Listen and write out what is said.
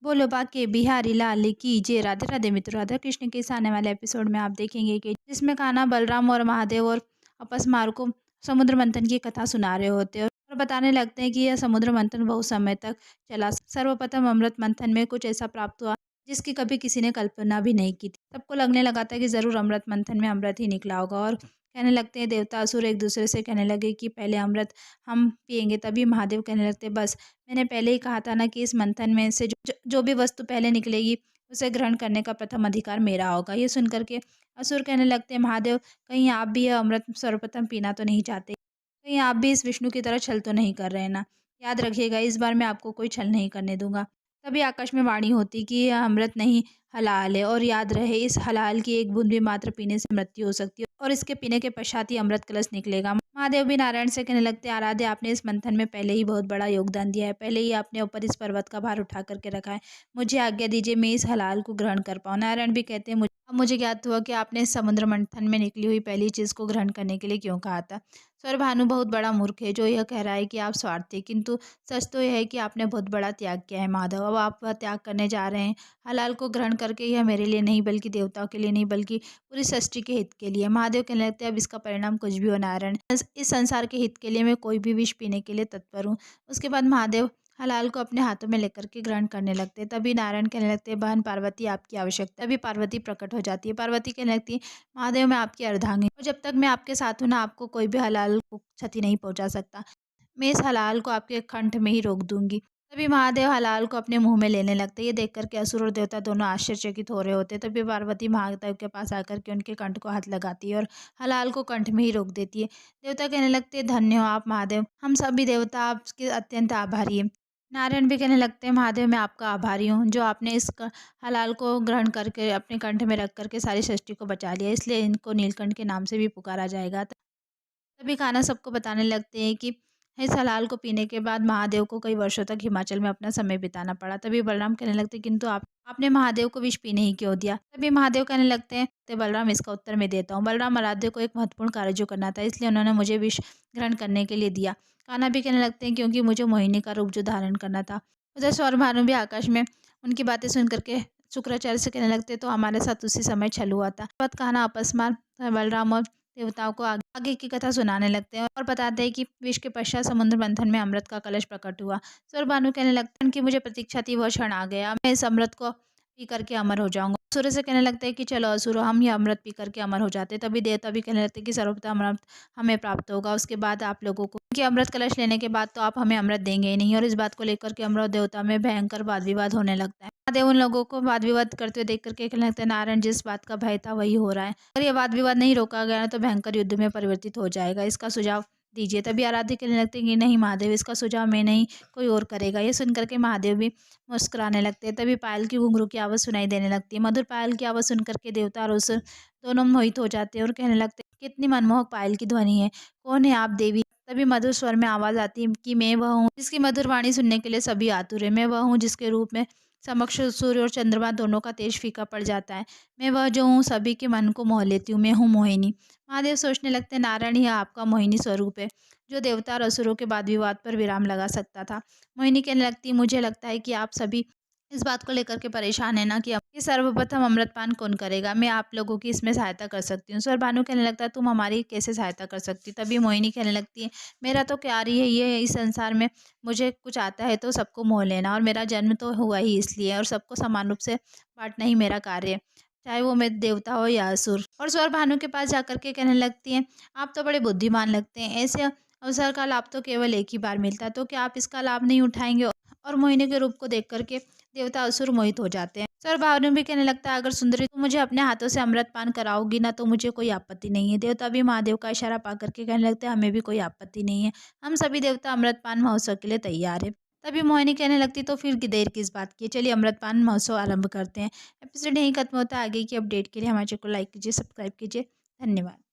बोलो बाके बिहारी लाल की जय। राधे राधे मित्रों, राधा कृष्ण के इस आने वाले एपिसोड में आप देखेंगे कि जिसमें कान्हा बलराम और महादेव और अपस्मार को समुद्र मंथन की कथा सुना रहे होते हैं और बताने लगते हैं कि यह समुद्र मंथन बहुत समय तक चला। सर्वप्रथम अमृत मंथन में कुछ ऐसा प्राप्त हुआ जिसकी कभी किसी ने कल्पना भी नहीं की थी। सबको लगने लगा था कि जरूर अमृत मंथन में अमृत ही निकला होगा और कहने लगते हैं देवता असुर एक दूसरे से कहने लगे कि पहले अमृत हम पिएंगे। तभी महादेव कहने लगते बस, मैंने पहले ही कहा था ना कि इस मंथन में से जो भी वस्तु पहले निकलेगी उसे ग्रहण करने का प्रथम अधिकार मेरा होगा। ये सुन करके असुर कहने लगते हैं महादेव, कहीं आप भी यह अमृत सर्वप्रथम पीना तो नहीं चाहते? कहीं आप भी इस विष्णु की तरह छल तो नहीं कर रहे ना? याद रखिएगा, इस बार मैं आपको कोई छल नहीं करने दूंगा। तभी आकाश में वाणी होती कि यह अमृत नहीं हलाल है और याद रहे इस हलाल की एक बूंद भी मात्र पीने से मृत्यु हो सकती है और इसके पीने के पश्चात ही अमृत कलश निकलेगा। महादेव भी नारायण से कहने लगते आराध्य, आपने इस मंथन में पहले ही बहुत बड़ा योगदान दिया है, पहले ही आपने ऊपर इस पर्वत का भार उठा करके रखा है। मुझे आज्ञा दीजिए मैं इस हलाल को ग्रहण कर पाऊँ। नारायण भी कहते हैं अब मुझे ज्ञात हुआ कि आपने इस समुद्र मंथन में निकली हुई पहली चीज को ग्रहण करने के लिए क्यों कहा था। स्वर भानु बहुत बड़ा मूर्ख है जो यह कह रहा है कि आप स्वार्थी, किंतु सच तो यह है कि आपने बहुत बड़ा त्याग किया है माधव। अब आप वह त्याग करने जा रहे हैं हलाल को ग्रहण करके, यह मेरे लिए नहीं बल्कि देवताओं के लिए नहीं बल्कि पूरी सृष्टि के हित के लिए। महादेव कहने लगते हैं अब इसका परिणाम कुछ भी हो नारायण, इस संसार के हित के लिए मैं कोई भी विष पीने के लिए तत्पर हूँ। उसके बाद महादेव हलाल को अपने हाथों में लेकर के ग्रहण करने लगते हैं। तभी नारायण कहने लगते हैं बहन पार्वती आपकी आवश्यकता। तभी पार्वती प्रकट हो जाती है। पार्वती कहने लगती है महादेव मैं आपकी अर्धांगिनी और जब तक मैं आपके साथ हूँ ना आपको कोई भी हलाल को क्षति नहीं पहुंचा सकता। मैं इस हलाल को आपके कंठ में ही रोक दूंगी। तभी महादेव हलाल को अपने मुंह में लेने लगते। ये देख करके असुर और देवता दोनों आश्चर्यचकित हो रहे होते। तभी पार्वती महादेव के पास आकर के उनके कंठ को हाथ लगाती है और हलाल को कंठ में ही रोक देती है। देवता कहने लगते हैं धन्य हो आप महादेव, हम सभी देवता आपके अत्यंत आभारी हैं। नारायण भी कहने लगते हैं महादेव मैं आपका आभारी हूँ जो आपने इस हलाल को ग्रहण करके अपने कंठ में रख करके सारी सृष्टि को बचा लिया, इसलिए इनको नीलकंठ के नाम से भी पुकारा जाएगा। तभी कान्हा सबको बताने लगते हैं कि इस हलाल को पीने के बाद महादेव को कई वर्षों तक हिमाचल में अपना समय बिताना पड़ा। तभी बलराम कहने लगते किंतु आपने महादेव को विष पीने ही क्यों दिया। तभी महादेव कहने लगते हैं तो बलराम इसका उत्तर मैं देता हूँ। बलराम आराध्य को एक महत्वपूर्ण कार्य जो करना था इसलिए उन्होंने मुझे विष ग्रहण करने के लिए दिया। कान्हा भी कहने लगते हैं क्योंकि मुझे मोहिनी का रूप जो धारण करना था। उधर सौर भानु भी आकाश में उनकी बातें सुन करके शुक्राचार्य से कहने लगते तो हमारे साथ उसी समय छल हुआ था। बात कान्हा अपस्मार बलराम और देवताओं को आगे की कथा सुनाने लगते हैं और बताते हैं कि विष के पश्चात समुद्र मंथन में अमृत का कलश प्रकट हुआ। स्वर्भानु कहने लगते हैं कि मुझे प्रतीक्षा थी वह क्षण आ गया, मैं इस अमृत को पी करके अमर हो जाऊंगा। सूर्य से कहने लगते हैं कि चलो असुरो हम ये अमृत पी करके अमर हो जाते। तभी देवता भी कहने लगते हैं कि सर्वप्रथम अमृत हमें प्राप्त होगा, उसके बाद आप लोगों को, कि अमृत कलश लेने के बाद तो आप हमें अमृत देंगे ही नहीं। और इस बात को लेकर के अमृत देवता में भयंकर वाद विवाद होने लगता है। महादेव उन लोगों को वाद विवाद करते हुए देख करके कहने लगते हैं नारायण जिस बात का भय था वही हो रहा है, अगर ये वाद विवाद नहीं रोका गया ना तो भयंकर युद्ध में परिवर्तित हो जाएगा, इसका सुझाव दीजिए। तभी आराध्य कहने लगते हैं कि नहीं महादेव इसका सुझाव मैं नहीं कोई और करेगा। ये सुन करके महादेव भी मुस्कुराने लगते हैं। तभी पायल की घुंघरू की आवाज़ सुनाई देने लगती है। मधुर पायल की आवाज़ सुन करके देवता और असुर दोनों मोहित हो जाते हैं और कहने लगते हैं कितनी मनमोहक पायल की ध्वनि है, कौन है आप देवी। तभी मधुर स्वर में आवाज़ आती है कि मैं वह हूँ जिसकी मधुर वाणी सुनने के लिए सभी आतुर है। मैं वह हूँ जिसके रूप में समक्ष सूर्य और चंद्रमा दोनों का तेज फीका पड़ जाता है। मैं वह जो हूँ सभी के मन को मोह लेती हूँ, मैं हूँ मोहिनी। महादेव सोचने लगते हैं नारायण यह आपका मोहिनी स्वरूप है जो देवता और असुरों के वाद विवाद पर विराम लगा सकता था। मोहिनी कहने लगती मुझे लगता है कि आप सभी इस बात को लेकर के परेशान है ना कि सर्वप्रथम अमृतपान कौन करेगा, मैं आप लोगों की इसमें सहायता कर सकती हूँ। स्वर भानु कहने लगता है तुम हमारी कैसे सहायता कर सकती। तभी मोहिनी कहने लगती है मेरा तो क्या रही है ये इस संसार में, मुझे कुछ आता है तो सबको मोह लेना और मेरा जन्म तो हुआ ही इसलिए और सबको समान रूप से बांटना ही मेरा कार्य है, चाहे वो मैं देवता हो या असुर। और स्वर भानु के पास जाकर के कहने लगती है आप तो बड़े बुद्धिमान लगते हैं, ऐसे अवसर का लाभ तो केवल एक ही बार मिलता है, तो क्या आप इसका लाभ नहीं उठाएंगे। और मोहिनी के रूप को देख करके देवता असुर मोहित हो जाते हैं। सर भानु भी कहने लगता है अगर सुंदरी तुम मुझे अपने हाथों से अमृत पान कराओगी ना तो मुझे कोई आपत्ति नहीं है। देवता भी महादेव का इशारा पा करके कहने लगते हैं हमें भी कोई आपत्ति नहीं है, हम सभी देवता अमृत पान महोत्सव के लिए तैयार है। तभी मोहिनी कहने लगती तो फिर की देर किस बात की है, चलिए अमृत पान महोत्सव आरंभ करते हैं। एपिसोड यहीं खत्म होता है। आगे की अपडेट के लिए हमारे चैनल को लाइक कीजिए, सब्सक्राइब कीजिए। धन्यवाद।